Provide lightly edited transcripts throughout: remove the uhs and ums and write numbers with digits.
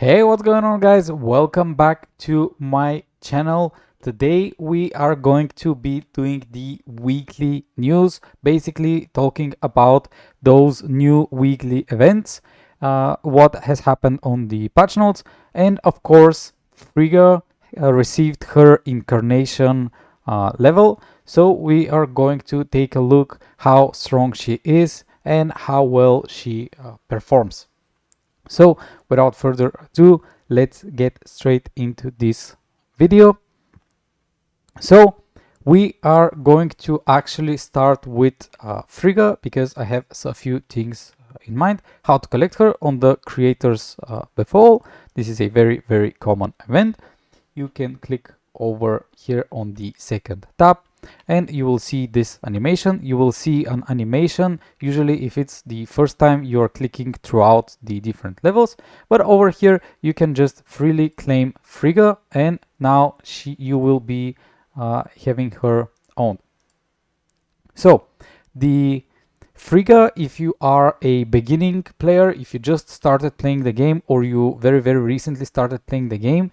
Hey, what's going on, guys? Welcome back to my channel. Today we are going to be doing the weekly news, basically talking about those new weekly events, what has happened on the patch notes, and of course Frigga received her incarnation level. So we are going to take a look how strong she is and how well she performs. So without further ado, let's get straight into this video. So we are going to actually start with Frigga because I have a few things in mind. How to collect her on the creators Befall. This is a very common event. You can click over here on the second tab and you will see this animation. You will see an animation usually if it's the first time you are clicking throughout the different levels, but over here you can just freely claim Frigga and now you will be having her own. So the Frigga, if you are a beginning player, if you just started playing the game or you very recently started playing the game,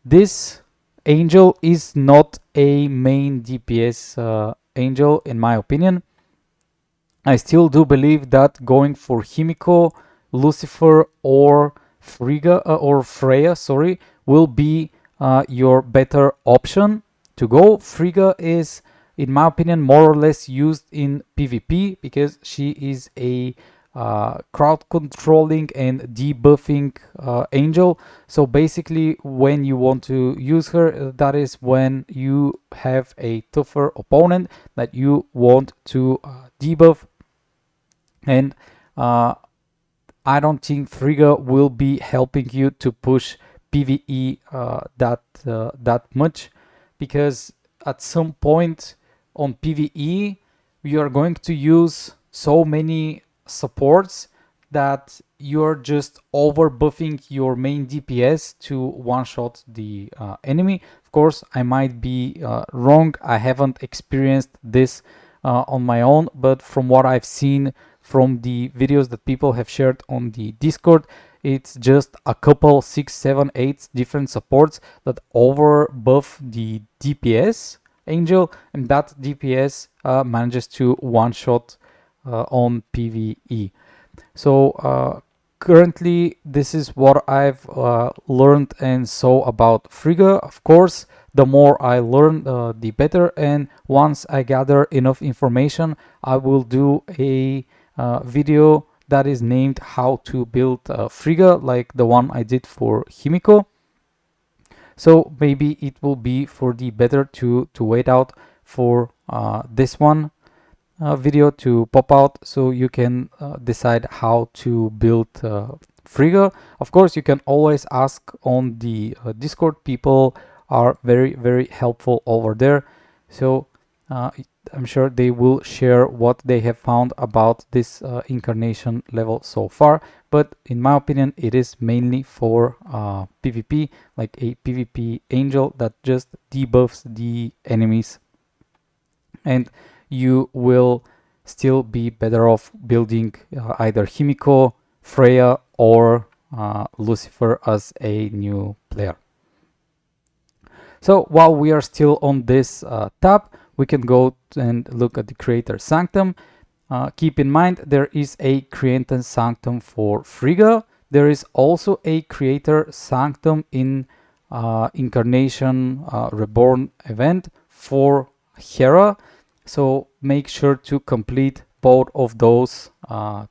this angel is not a main DPS angel in my opinion. I still do believe that going for Himiko, Lucifer or Frigga or Freya, sorry, will be your better option to go. Frigga is, in my opinion, more or less used in PvP because she is a crowd controlling and debuffing angel. So basically when you want to use her, that is when you have a tougher opponent that you want to debuff, and I don't think Frigga will be helping you to push PvE that much, because at some point on PvE you are going to use so many supports that you're just over buffing your main DPS to one-shot the enemy. Of course, I might be wrong. I haven't experienced this on my own, but from what I've seen from the videos that people have shared on the Discord, it's just a couple 6, 7, 8 different supports that over buff the DPS angel, and that DPS manages to one shot on PvE. So currently this is what I've learned and saw about Frigga. Of course, the more I learn, the better, and once I gather enough information, I will do a video that is named how to build Frigga, like the one I did for Himiko. So maybe it will be for the better to wait out for this one video to pop out, so you can decide how to build Frigga. Of course, you can always ask on the Discord. People are very helpful over there, so I'm sure they will share what they have found about this incarnation level so far. But in my opinion, it is mainly for PvP, like a PvP angel that just debuffs the enemies, and you will still be better off building either Himiko, Freya or Lucifer as a new player. So while we are still on this tab, we can go and look at the Creator Sanctum. Keep in mind there is a Creator Sanctum for Frigga. There is also a Creator Sanctum in Incarnation Reborn event for Hera. So make sure to complete both of those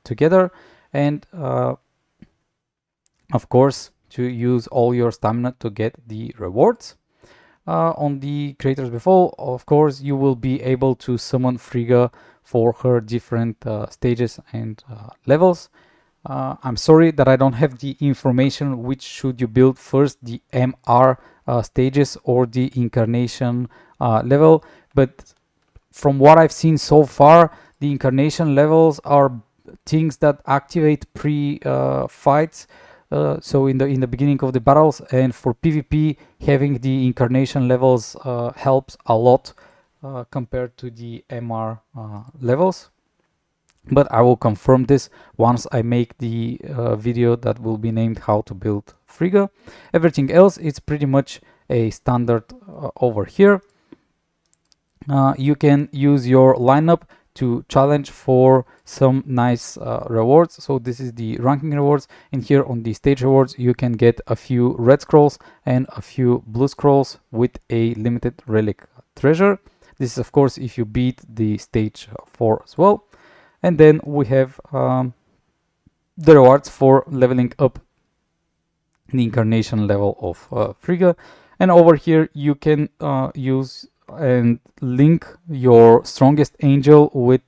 together, and of course to use all your stamina to get the rewards. On the Creators Befall, of course, you will be able to summon Frigga for her different stages and levels. I'm sorry that I don't have the information which should you build first, the MR stages or the Incarnation level, but from what I've seen so far, the Incarnation levels are things that activate pre-fights. So in the beginning of the battles, and for PvP, having the Incarnation levels helps a lot compared to the MR levels. But I will confirm this once I make the video that will be named how to build Frigga. Everything else it's pretty much a standard over here. You can use your lineup to challenge for some nice rewards. So this is the ranking rewards, and here on the stage rewards you can get a few red scrolls and a few blue scrolls with a limited relic treasure. This is of course if you beat the stage 4 as well. And then we have the rewards for leveling up the incarnation level of Frigga. And over here you can use and link your strongest angel with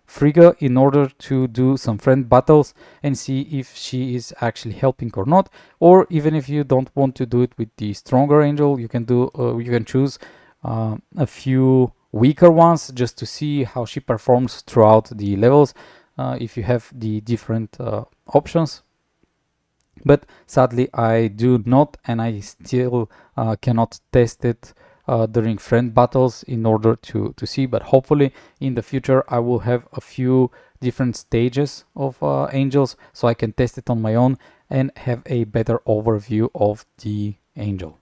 Frigga in order to do some friend battles and see if she is actually helping or not. Or even if you don't want to do it with the stronger angel, you can choose a few weaker ones just to see how she performs throughout the levels if you have the different options. But sadly I do not, and I still cannot test it during friend battles in order to see, but hopefully in the future I will have a few different stages of angels so I can test it on my own and have a better overview of the angel.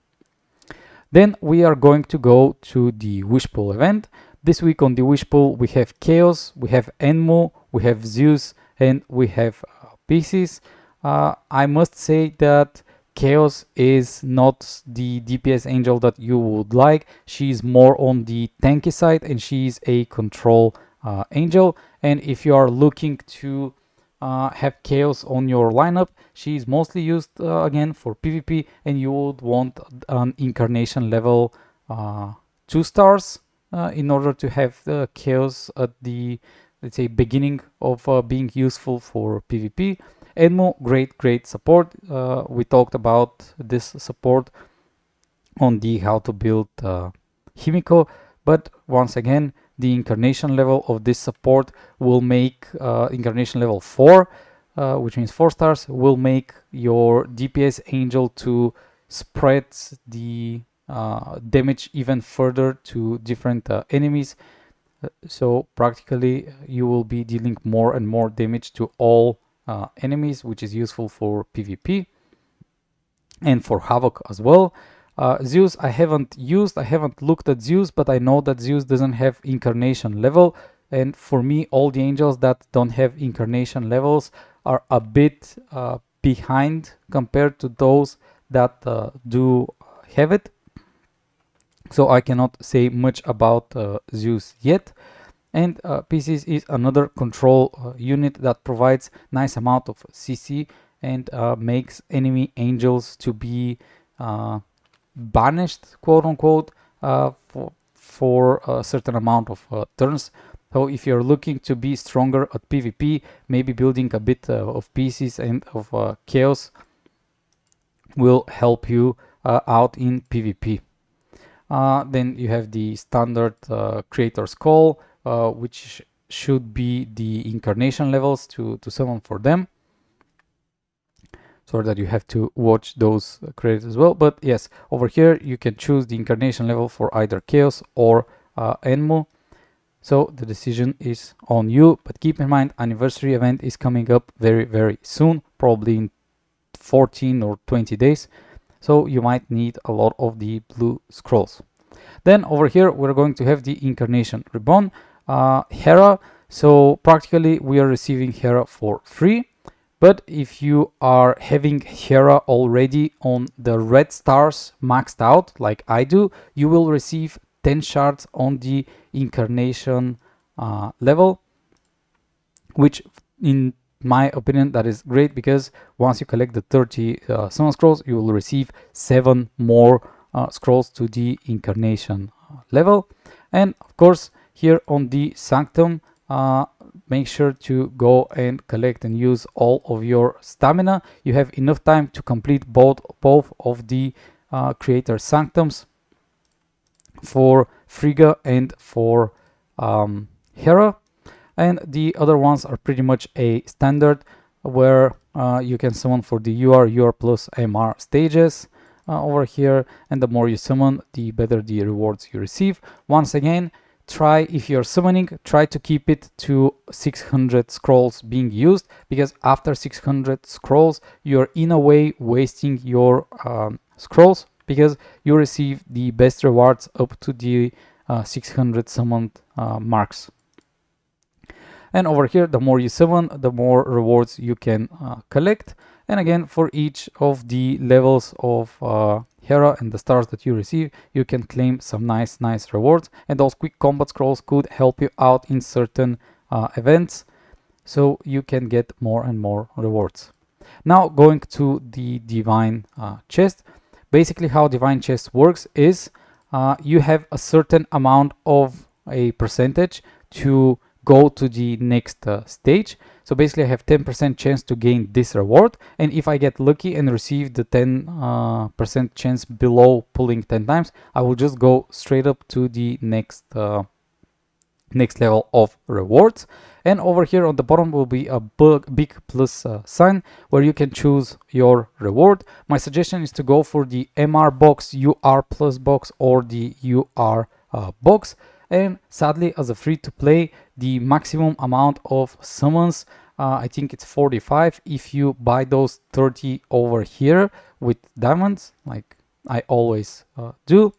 Then we are going to go to the wish pool event. This week on the wish pool we have Chaos, we have Enmu, we have Zeus, and we have Pisces. I must say that Chaos is not the DPS angel that you would like. She's more on the tanky side and she's a control angel. And if you are looking to have Chaos on your lineup, she's mostly used again for PvP, and you would want an incarnation level 2 stars in order to have the Chaos at the, let's say, beginning of being useful for PvP. Enmu, great support. We talked about this support on the how to build Himiko, but once again the incarnation level of this support will make incarnation level 4, which means 4 stars, will make your DPS angel to spread the damage even further to different enemies. So practically you will be dealing more and more damage to all enemies, which is useful for PvP and for Havoc as well. Zeus I haven't looked at Zeus, but I know that Zeus doesn't have incarnation level, and for me all the angels that don't have incarnation levels are a bit behind compared to those that do have it. So I cannot say much about Zeus yet. And Pisces is another control unit that provides nice amount of CC and makes enemy angels to be banished, quote unquote, for a certain amount of turns. So if you're looking to be stronger at PvP, maybe building a bit of Pisces and of Chaos will help you out in PvP. Then you have the standard Creator's Call, which should be the incarnation levels to summon for them, so that you have to watch those credits as well. But yes, over here you can choose the incarnation level for either Chaos or Enmu, so the decision is on you. But keep in mind, anniversary event is coming up very soon, probably in 14 or 20 days, so you might need a lot of the blue scrolls. Then over here we're going to have the Incarnation Reborn Hera. So practically we are receiving Hera for free, but if you are having Hera already on the red stars maxed out like I do, you will receive 10 shards on the Incarnation level, which in my opinion that is great, because once you collect the 30 summon scrolls, you will receive 7 more scrolls to the Incarnation level. And of course here on the Sanctum, make sure to go and collect and use all of your stamina. You have enough time to complete both of the Creator Sanctums for Frigga and for Hera, and the other ones are pretty much a standard where you can summon for the UR plus MR stages over here, and the more you summon, the better the rewards you receive. Once again, try, if you're summoning, try to keep it to 600 scrolls being used, because after 600 scrolls you're in a way wasting your scrolls, because you receive the best rewards up to the 600 summoned marks. And over here, the more you summon, the more rewards you can collect. And again, for each of the levels of Hera and the stars that you receive, you can claim some nice rewards. And those quick combat scrolls could help you out in certain events, so you can get more and more rewards. Now going to the Divine Chest. Basically how Divine Chest works is you have a certain amount of a percentage to go to the next stage. So basically I have 10% chance to gain this reward, and if I get lucky and receive the 10% chance below pulling 10 times, I will just go straight up to the next level of rewards. And over here on the bottom will be a big plus sign where you can choose your reward. My suggestion is to go for the MR box, UR plus box, or the UR box. And sadly, as a free to play, the maximum amount of summons, I think it's 45 if you buy those 30 over here with diamonds, like I always do.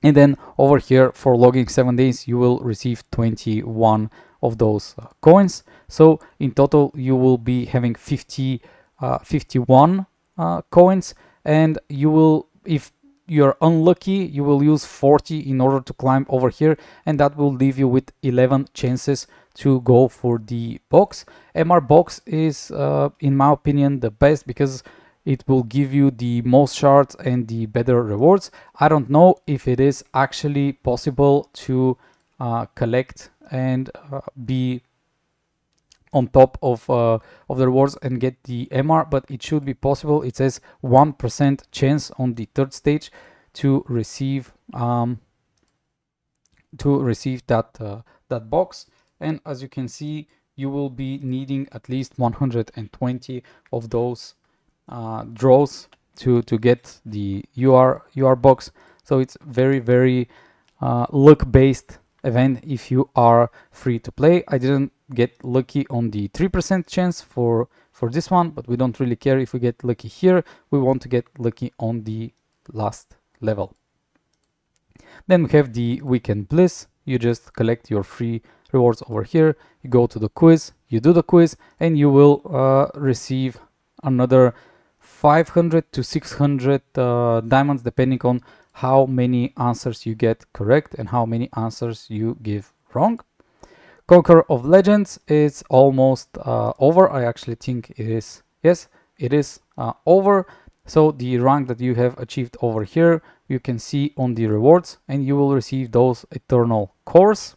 And then over here for logging 7 days, you will receive 21 of those coins. So in total, you will be having 51 coins, and you will, if you're unlucky, you will use 40 in order to climb over here, and that will leave you with 11 chances to go for the box. MR box is in my opinion the best, because it will give you the most shards and the better rewards. I don't know if it is actually possible to collect and be on top of the rewards and get the MR, but it should be possible. It says 1% chance on the third stage to receive that box. And as you can see, you will be needing at least 120 of those draws to get the UR box. So it's very luck based event if you are free to play. I didn't get lucky on the 3% chance for this one, but we don't really care if we get lucky here. We want to get lucky on the last level. Then we have the Weekend Bliss. You just collect your free rewards over here. You go to the quiz, you do the quiz, and you will receive another 500 to 600 diamonds, depending on how many answers you get correct and how many answers you give wrong. Conqueror of Legends is almost over. I actually think it is. Yes, it is over. So the rank that you have achieved over here, you can see on the rewards, and you will receive those eternal cores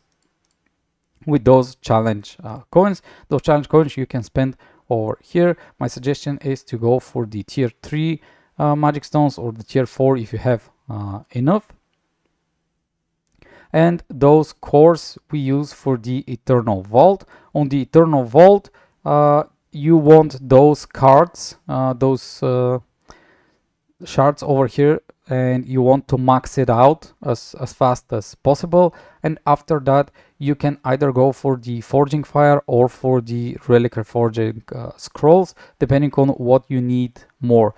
with those challenge coins. Those challenge coins you can spend over here. My suggestion is to go for the tier 3 magic stones, or the tier 4 if you have enough. And those cores we use for the Eternal Vault. On the Eternal Vault, you want those cards, those shards over here, and you want to max it out as fast as possible. And after that, you can either go for the Forging Fire or for the Reliquary Forging Scrolls, depending on what you need more.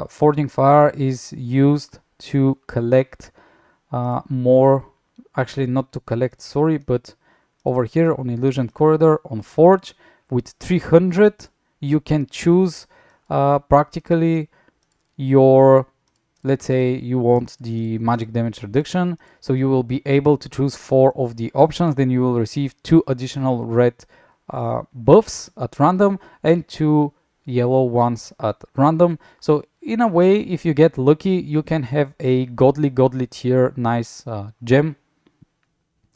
Forging Fire is used to collect more, actually not to collect, sorry, but over here on Illusion Corridor on Forge with 300 you can choose practically your, let's say you want the magic damage reduction, so you will be able to choose 4 of the options. Then you will receive 2 additional red buffs at random and 2 yellow ones at random. So in a way, if you get lucky, you can have a godly tier nice gem.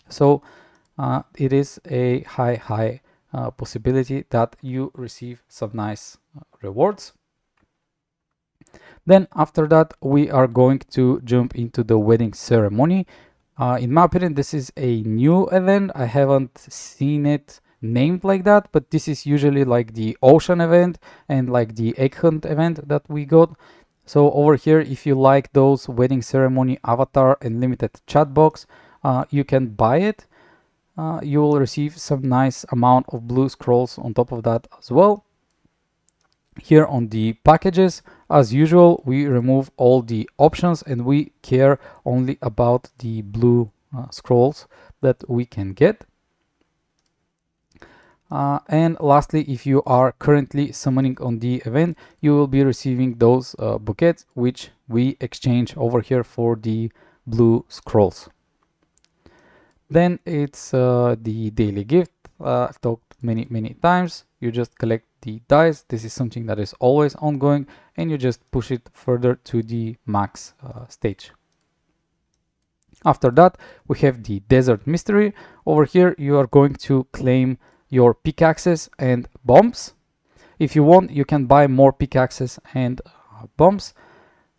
So it is a high possibility that you receive some nice rewards. Then after that, we are going to jump into the wedding ceremony. In my opinion, this is a new event. I haven't seen it named like that, but this is usually like the ocean event and like the egg hunt event that we got. So over here, if you like those wedding ceremony avatar and limited chat box, you can buy it. You will receive some nice amount of blue scrolls on top of that as well. Here on the packages, as usual, we remove all the options and we care only about the blue scrolls that we can get. And lastly, if you are currently summoning on the event, you will be receiving those bouquets, which we exchange over here for the blue scrolls. Then it's the daily gift. I've talked many times. You just collect the dice. This is something that is always ongoing, and you just push it further to the max stage. After that, we have the Desert Mystery. Over here, you are going to claim your pickaxes and bombs. If you want, you can buy more pickaxes and bombs.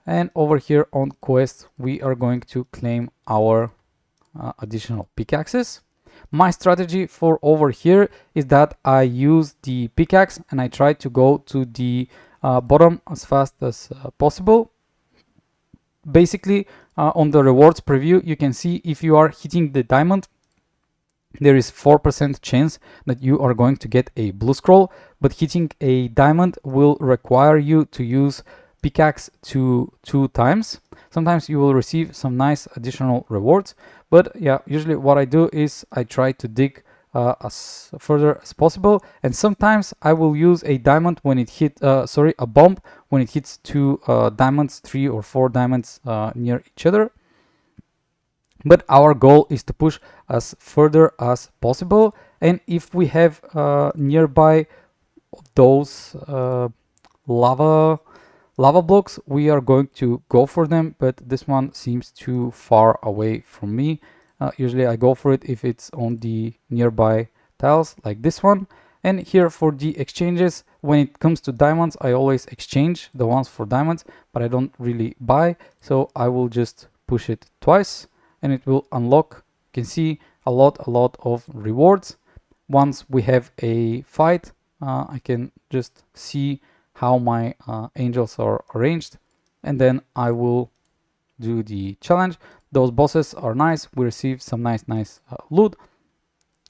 And over here on quest, we are going to claim our additional pickaxes. My strategy for over here is that I use the pickaxe and I try to go to the bottom as fast as possible. Basically, on the rewards preview, you can see if you are hitting the diamond, there is 4% chance that you are going to get a blue scroll, but hitting a diamond will require you to use pickaxe two times. Sometimes you will receive some nice additional rewards, but yeah, usually what I do is I try to dig as further as possible, and sometimes I will use a diamond when it hit a bomb when it hits two diamonds, 3 or 4 diamonds near each other. But our goal is to push as further as possible, and if we have nearby those lava blocks, we are going to go for them, but this one seems too far away from me. Usually I go for it if it's on the nearby tiles like this one. And here for the exchanges, when it comes to diamonds, I always exchange the ones for diamonds, but I don't really buy, so I will just push it twice and it will unlock. You can see a lot of rewards. Once we have a fight, I can just see how my angels are arranged, and then I will do the challenge. Those bosses are nice. We receive some nice loot,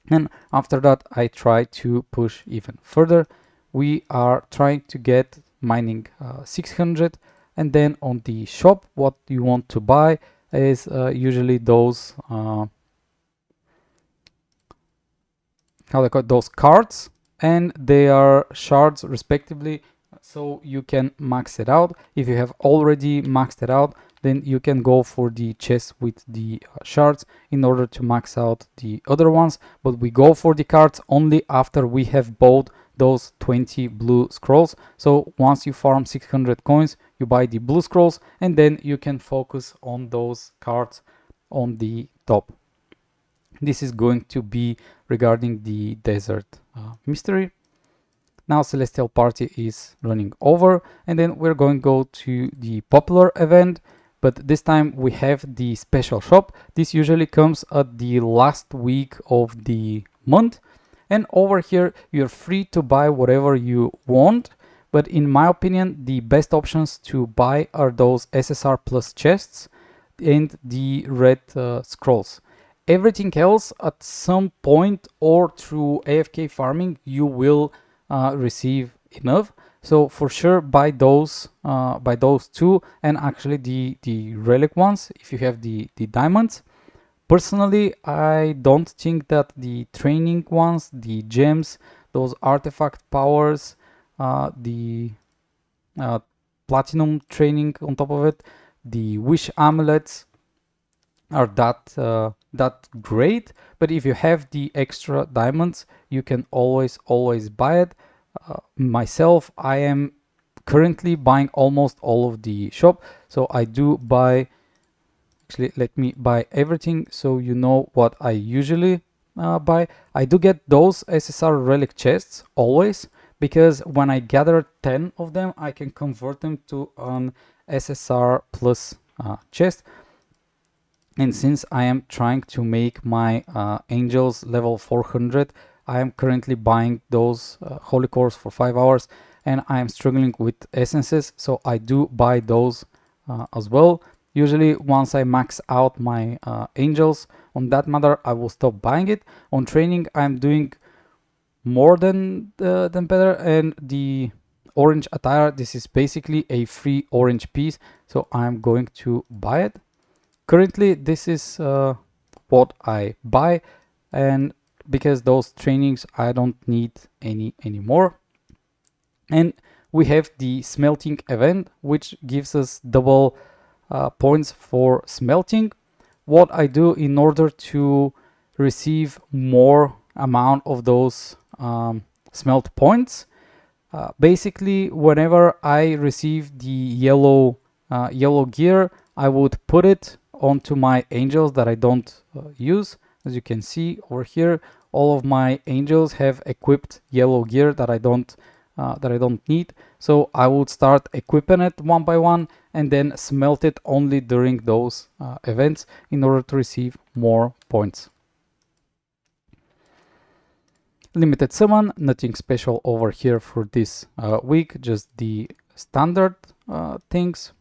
and after that I try to push even further. We are trying to get mining 600, and then on the shop what you want to buy is usually those how they call it, those cards, and they are shards respectively, so you can max it out. If you have already maxed it out, then you can go for the chest with the shards in order to max out the other ones, but we go for the cards only after we have bought those 20 blue scrolls. So once you farm 600 coins, you buy the blue scrolls, and then you can focus on those cards on the top. This is going to be regarding the desert mystery. Now Celestial Party is running over, and then we're going to go to the popular event, but this time we have the special shop. This usually comes at the last week of the month, and over here you're free to buy whatever you want, but in my opinion the best options to buy are those SSR plus chests and the red scrolls. Everything else at some point or through AFK farming you will receive enough, so for sure buy those two, and actually the relic ones if you have the diamonds. Personally, I don't think that the training ones, the gems, those artifact powers, the platinum training on top of it, the wish amulets are that great, but if you have the extra diamonds you can always buy it. Myself, I am currently buying almost all of the shop, so I do buy, actually let me buy everything so you know what I usually buy. I do get those SSR relic chests always, because when I gather 10 of them I can convert them to an SSR plus chest. And since I am trying to make my angels level 400, I am currently buying those holy cores for 5 hours, and I am struggling with essences, so I do buy those as well. Usually once I max out my angels, on that matter, I will stop buying it. On training, I'm doing more than better. And the orange attire, this is basically a free orange piece, so I'm going to buy it. Currently, this is what I buy, and because those trainings I don't need any anymore. And we have the smelting event, which gives us double points for smelting. What I do in order to receive more amount of those smelt points, basically whenever I receive the yellow gear, I would put it onto my angels that I don't use. As you can see over here, all of my angels have equipped yellow gear that I don't need. So I would start equipping it one by one and then smelt it only during those events in order to receive more points. Limited summon, nothing special over here for this week, just the standard things.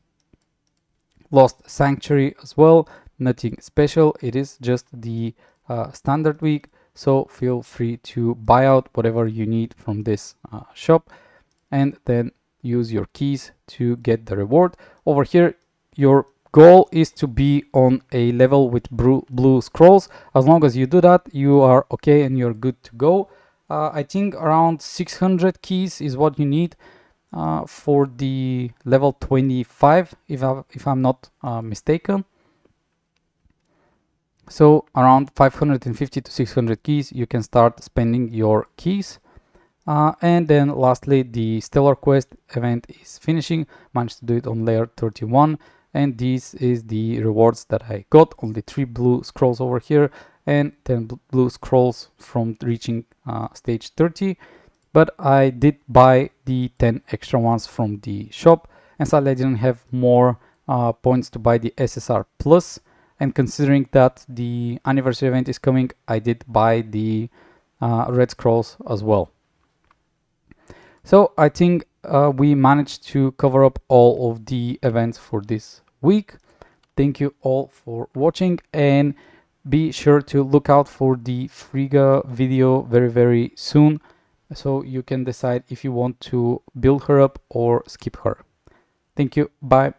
Lost Sanctuary as well, nothing special, it is just the standard week, so feel free to buy out whatever you need from this shop and then use your keys to get the reward. Over here, your goal is to be on a level with blue scrolls. As long as you do that, you are okay and you're good to go. I think around 600 keys is what you need for the level 25, if I'm not mistaken. So around 550 to 600 keys, you can start spending your keys. And then lastly, the Stellar Quest event is finishing. Managed to do it on layer 31. And this is the rewards that I got. Only 3 blue scrolls over here and 10 blue scrolls from reaching stage 30. But I did buy the 10 extra ones from the shop. And sadly, I didn't have more points to buy the SSR Plus. And considering that the anniversary event is coming, I did buy the red scrolls as well. So I think we managed to cover up all of the events for this week. Thank you all for watching, and be sure to look out for the Frigga video very soon, so you can decide if you want to build her up or skip her. Thank you. Bye.